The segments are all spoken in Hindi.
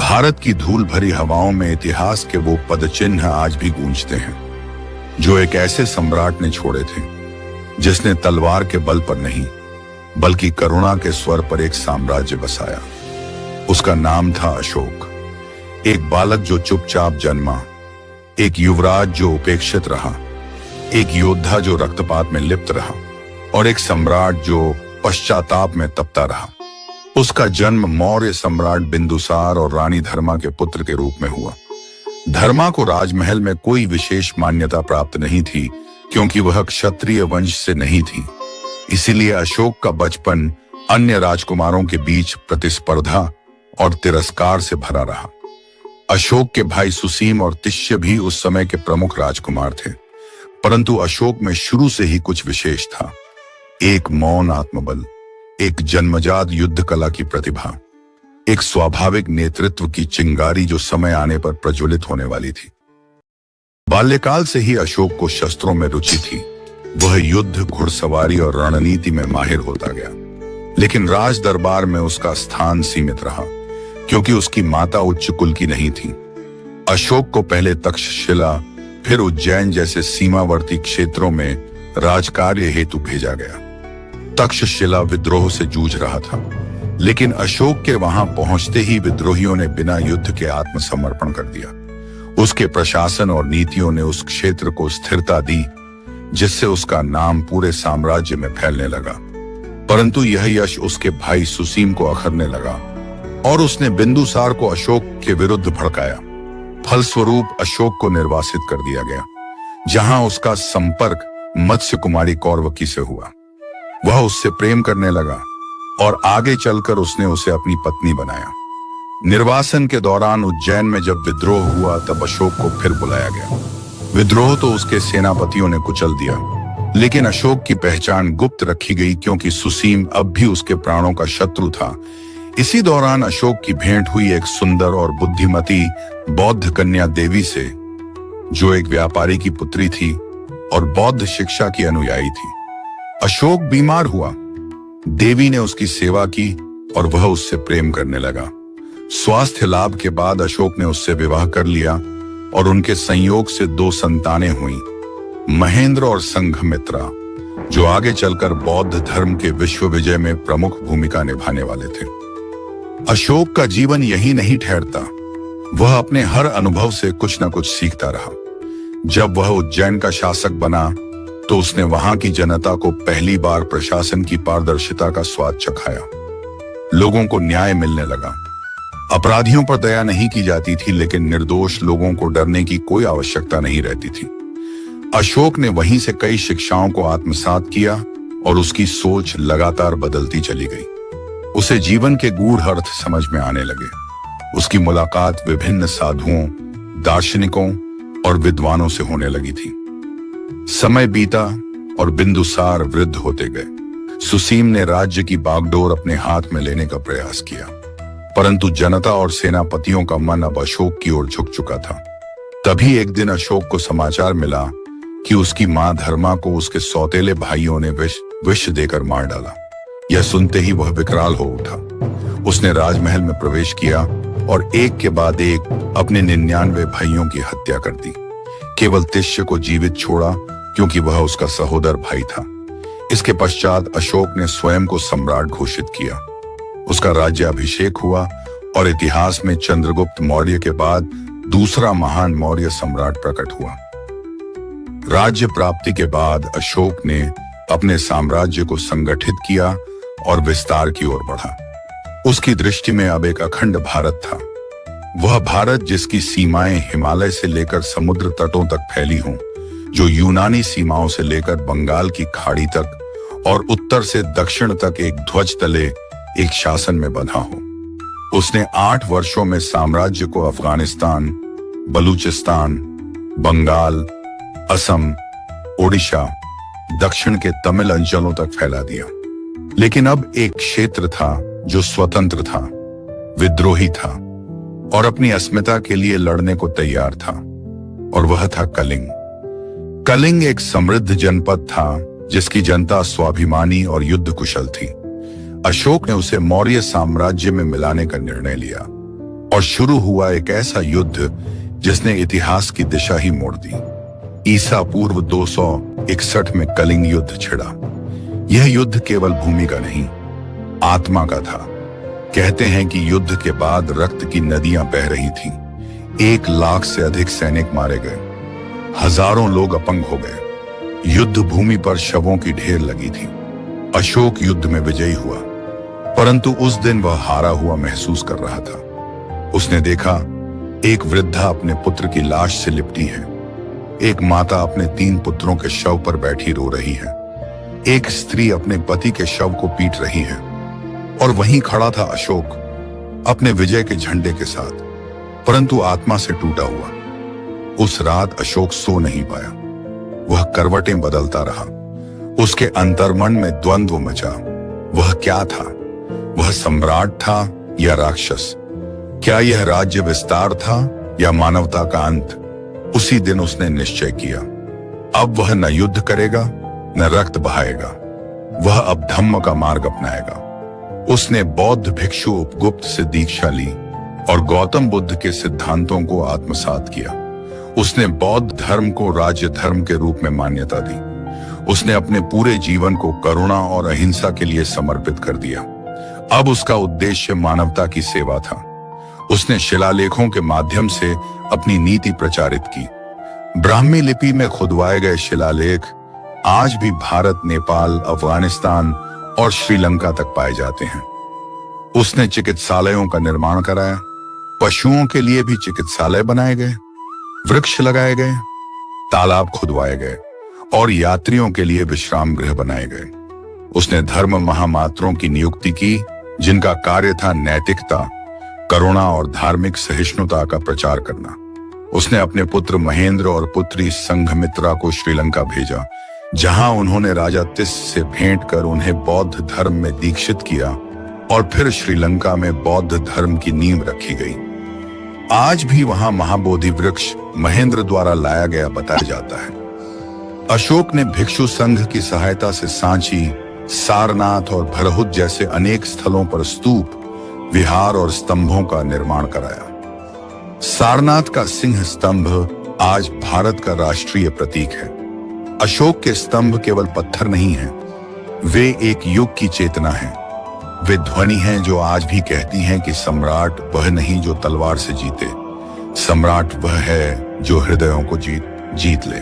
भारत की धूल भरी हवाओं में इतिहास के वो पदचिन्ह आज भी गूंजते हैं जो एक ऐसे सम्राट ने छोड़े थे जिसने तलवार के बल पर नहीं बल्कि करुणा के स्वर पर एक साम्राज्य बसाया। उसका नाम था अशोक। एक बालक जो चुपचाप जन्मा, एक युवराज जो उपेक्षित रहा, एक योद्धा जो रक्तपात में लिप्त रहा और एक सम्राट जो पश्चाताप में तपता रहा। उसका जन्म मौर्य सम्राट बिंदुसार और रानी धर्मा के पुत्र के रूप में हुआ। धर्मा को राजमहल में कोई विशेष मान्यता प्राप्त नहीं थी क्योंकि वह क्षत्रिय वंश से नहीं थी। इसीलिए अशोक का बचपन अन्य राजकुमारों के बीच प्रतिस्पर्धा और तिरस्कार से भरा रहा। अशोक के भाई सुसीम और तिष्य भी उस समय के प्रमुख राजकुमार थे, परंतु अशोक में शुरू से ही कुछ विशेष था। एक मौन आत्मबल, एक जन्मजात युद्ध कला की प्रतिभा, एक स्वाभाविक नेतृत्व की चिंगारी जो समय आने पर प्रज्वलित होने वाली थी। बाल्यकाल से ही अशोक को शस्त्रों में रुचि थी। वह युद्ध, घुड़सवारी और रणनीति में माहिर होता गया, लेकिन राज दरबार में उसका स्थान सीमित रहा क्योंकि उसकी माता उच्च कुल की नहीं थी। अशोक को पहले तक्षशिला, फिर उज्जैन जैसे सीमावर्ती क्षेत्रों में राजकार्य हेतु भेजा गया। तक्षशिला विद्रोह से जूझ रहा था, लेकिन अशोक के वहां पहुंचते ही विद्रोहियों ने बिना युद्ध के आत्मसमर्पण कर दिया। उसके प्रशासन और नीतियों ने उस क्षेत्र को स्थिरता दी, जिससे उसका नाम पूरे साम्राज्य में फैलने लगा। परंतु यह यश उसके भाई सुसीम को अखरने लगा और उसने बिंदुसार को अशोक के विरुद्ध भड़काया। फलस्वरूप अशोक को निर्वासित कर दिया गया, जहां उसका संपर्क मत्स्य कुमारी कौरवकी से हुआ। वह उससे प्रेम करने लगा और आगे चलकर उसने उसे अपनी पत्नी बनाया। निर्वासन के दौरान उज्जैन में जब विद्रोह हुआ तब अशोक को फिर बुलाया गया। विद्रोह तो उसके सेनापतियों ने कुचल दिया, लेकिन अशोक की पहचान गुप्त रखी गई क्योंकि सुसीम अब भी उसके प्राणों का शत्रु था। इसी दौरान अशोक की भेंट हुई एक सुंदर और बुद्धिमती बौद्ध कन्या देवी से, जो एक व्यापारी की पुत्री थी और बौद्ध शिक्षा की अनुयायी थी। अशोक बीमार हुआ। देवी ने उसकी सेवा की और वह उससे प्रेम करने लगा। स्वास्थ्य लाभ के बाद अशोक ने उससे विवाह कर लिया और उनके संयोग से 2 संतानें हुईं, महेंद्र और संघमित्रा, जो आगे चलकर बौद्ध धर्म के विश्व विजय में प्रमुख भूमिका निभाने वाले थे। अशोक का जीवन यही नहीं ठहरता। वह अपने हर अनुभव से कुछ न कुछ सीखता रहा। जब वह उज्जैन का शासक बना तो उसने वहां की जनता को पहली बार प्रशासन की पारदर्शिता का स्वाद चखाया। लोगों को न्याय मिलने लगा। अपराधियों पर दया नहीं की जाती थी, लेकिन निर्दोष लोगों को डरने की कोई आवश्यकता नहीं रहती थी। अशोक ने वहीं से कई शिक्षाओं को आत्मसात किया और उसकी सोच लगातार बदलती चली गई। उसे जीवन के गूढ़ अर्थ समझ में आने लगे। उसकी मुलाकात विभिन्न साधुओं, दार्शनिकों और विद्वानों से होने लगी थी। समय बीता और बिंदुसार वृद्ध होते गए। सुसीम ने राज्य की बागडोर अपने हाथ में लेने का प्रयास किया, परंतु जनता और सेनापतियों का मन अब अशोक की ओर झुक चुका था। तभी एक दिन अशोक को समाचार मिला कि उसकी मां धर्मा को उसके सौतेले भाइयों ने विष देकर मार डाला। यह सुनते ही वह विकराल हो उठा। उसने राजमहल में प्रवेश किया और एक के बाद एक अपने 99 भाइयों की हत्या कर दी। केवल तिष्य को जीवित छोड़ा क्योंकि वह उसका सहोदर भाई था। इसके पश्चात अशोक ने स्वयं को सम्राट घोषित किया। उसका राज्याभिषेक हुआ और इतिहास में चंद्रगुप्त मौर्य के बाद दूसरा महान मौर्य सम्राट प्रकट हुआ। राज्य प्राप्ति के बाद अशोक ने अपने साम्राज्य को संगठित किया और विस्तार की ओर बढ़ा। उसकी दृष्टि में अब एक अखंड भारत था। वह भारत जिसकी सीमाएं हिमालय से लेकर समुद्र तटों तक फैली हों, जो यूनानी सीमाओं से लेकर बंगाल की खाड़ी तक और उत्तर से दक्षिण तक एक ध्वज तले एक शासन में बंधा हो। उसने 8 वर्षों में साम्राज्य को अफगानिस्तान, बलूचिस्तान, बंगाल, असम, ओडिशा, दक्षिण के तमिल अंचलों तक फैला दिया। लेकिन अब एक क्षेत्र था जो स्वतंत्र था, विद्रोही था और अपनी अस्मिता के लिए लड़ने को तैयार था, और वह था कलिंग। कलिंग एक समृद्ध जनपद था जिसकी जनता स्वाभिमानी और युद्ध कुशल थी। अशोक ने उसे मौर्य साम्राज्य में मिलाने का निर्णय लिया। और शुरू हुआ एक ऐसा युद्ध जिसने इतिहास की दिशा ही मोड़ दी। ईसा पूर्व 261 में कलिंग युद्ध छिड़ा। यह युद्ध केवल भूमि का नहीं, आत्मा का था। कहते हैं कि युद्ध के बाद रक्त की नदियां बह रही थीं। 1 लाख से अधिक सैनिक मारे गए, हजारों लोग अपंग हो गए। युद्ध भूमि पर शवों की ढेर लगी थी। अशोक युद्ध में विजयी हुआ, परंतु उस दिन वह हारा हुआ महसूस कर रहा था। उसने देखा एक वृद्धा अपने पुत्र की लाश से लिपटी है, एक माता अपने 3 पुत्रों के शव पर बैठी रो रही है, एक स्त्री अपने पति के शव को पीट रही है, और वहीं खड़ा था अशोक अपने विजय के झंडे के साथ, परंतु आत्मा से टूटा हुआ। उस रात अशोक सो नहीं पाया। वह करवटें बदलता रहा। उसके अंतर्मन में द्वंद्व मचा। वह क्या था? वह सम्राट था या राक्षस? क्या यह राज्य विस्तार था या मानवता का अंत? उसी दिन उसने निश्चय किया, अब वह न युद्ध करेगा न रक्त बहाएगा। वह अब धम्म का मार्ग अपनाएगा। उसने बौद्ध भिक्षु उपगुप्त से दीक्षा ली और गौतम बुद्ध के सिद्धांतों को आत्मसात किया। उसने बौद्ध धर्म को राज्य धर्म के रूप में मान्यता दी। उसने अपने पूरे जीवन को करुणा और अहिंसा के लिए समर्पित कर दिया। अब उसका उद्देश्य मानवता की सेवा था। उसने शिलालेखों के माध्यम से अपनी नीति प्रचारित की। ब्राह्मी लिपि में खुदवाए गए शिलालेख आज भी भारत, नेपाल, अफगानिस्तान और श्रीलंका तक पाए जाते हैं। उसने चिकित्सालयों का निर्माण कराया। पशुओं के लिए भी चिकित्सालय बनाए गए, वृक्ष लगाए गए, तालाब खुदवाए गए और यात्रियों के लिए विश्राम गृह बनाए गए। उसने धर्म महामात्रों की नियुक्ति की, जिनका कार्य था नैतिकता, करुणा और धार्मिक सहिष्णुता का प्रचार करना। उसने अपने पुत्र महेंद्र और पुत्री संघमित्रा को श्रीलंका भेजा, जहां उन्होंने राजा तिस से भेंट कर उन्हें बौद्ध धर्म में दीक्षित किया और फिर श्रीलंका में बौद्ध धर्म की नींव रखी गई। आज भी वहां महाबोधि वृक्ष महेंद्र द्वारा लाया गया बताया जाता है। अशोक ने भिक्षु संघ की सहायता से सांची, सारनाथ और भरहुत जैसे अनेक स्थलों पर स्तूप, विहार और स्तंभों का निर्माण कराया। सारनाथ का सिंह स्तंभ आज भारत का राष्ट्रीय प्रतीक है। अशोक के स्तंभ केवल पत्थर नहीं हैं, वे एक युग की चेतना है। वे ध्वनि हैं जो आज भी कहती हैं कि सम्राट वह नहीं जो तलवार से जीते, सम्राट वह है जो हृदयों को जीत ले।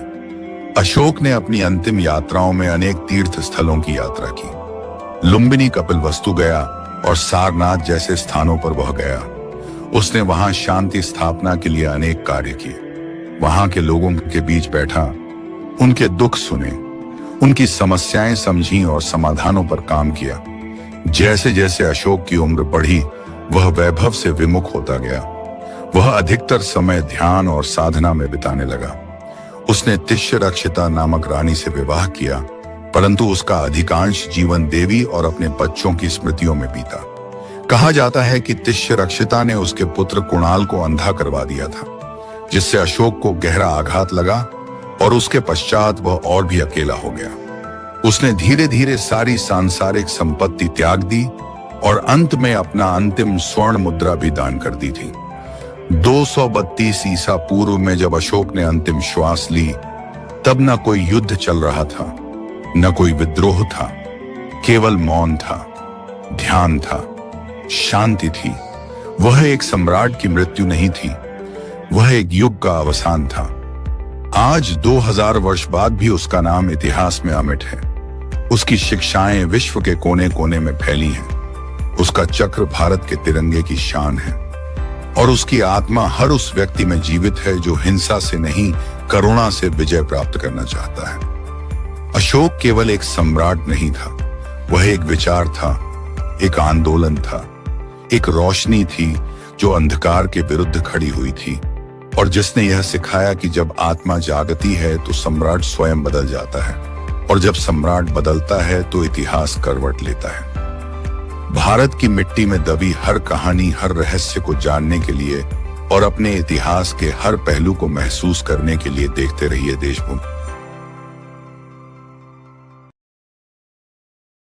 अशोक ने अपनी अंतिम यात्राओं में अनेक तीर्थ स्थलों की यात्रा की। लुम्बिनी कपिलवस्तु गया और सारनाथ जैसे स्थानों पर वह गया। उसने वहां शांति स्थापना के लिए अनेक कार्य किए। वहां के लोगों के बीच बैठा, उनके दुख सुने, उनकी समस्याएं समझी और समाधानों पर काम किया। जैसे जैसे अशोक की उम्र बढ़ी, वह वैभव से विमुख होता गया। वह अधिकतर समय ध्यान और साधना में बिताने लगा। उसने तिष्यरक्षिता नामक रानी से विवाह किया, परंतु उसका अधिकांश जीवन देवी और अपने बच्चों की स्मृतियों में बीता। कहा जाता है कि तिष्यरक्षिता ने उसके पुत्र कुणाल को अंधा करवा दिया था, जिससे अशोक को गहरा आघात लगा और उसके पश्चात वह और भी अकेला हो गया। उसने धीरे धीरे सारी सांसारिक संपत्ति त्याग दी और अंत में अपना अंतिम स्वर्ण मुद्रा भी दान कर दी थी। 232 ईसा पूर्व में जब अशोक ने अंतिम श्वास ली, तब न कोई युद्ध चल रहा था, न कोई विद्रोह था, केवल मौन था, ध्यान था, शांति थी। वह एक सम्राट की मृत्यु नहीं थी, वह एक युग का अवसान था। आज 2000 वर्ष बाद भी उसका नाम इतिहास में अमिट है। उसकी शिक्षाएं विश्व के कोने कोने में फैली हैं। उसका चक्र भारत के तिरंगे की शान है और उसकी आत्मा हर उस व्यक्ति में जीवित है जो हिंसा से नहीं, करुणा से विजय प्राप्त करना चाहता है। अशोक केवल एक सम्राट नहीं था, वह एक विचार था, एक आंदोलन था, एक रोशनी थी जो अंधकार के विरुद्ध खड़ी हुई थी और जिसने यह सिखाया कि जब आत्मा जागती है तो सम्राट स्वयं बदल जाता है और जब सम्राट बदलता है तो इतिहास करवट लेता है। भारत की मिट्टी में दबी हर कहानी, हर रहस्य को जानने के लिए और अपने इतिहास के हर पहलू को महसूस करने के लिए देखते रहिए देशभूमि।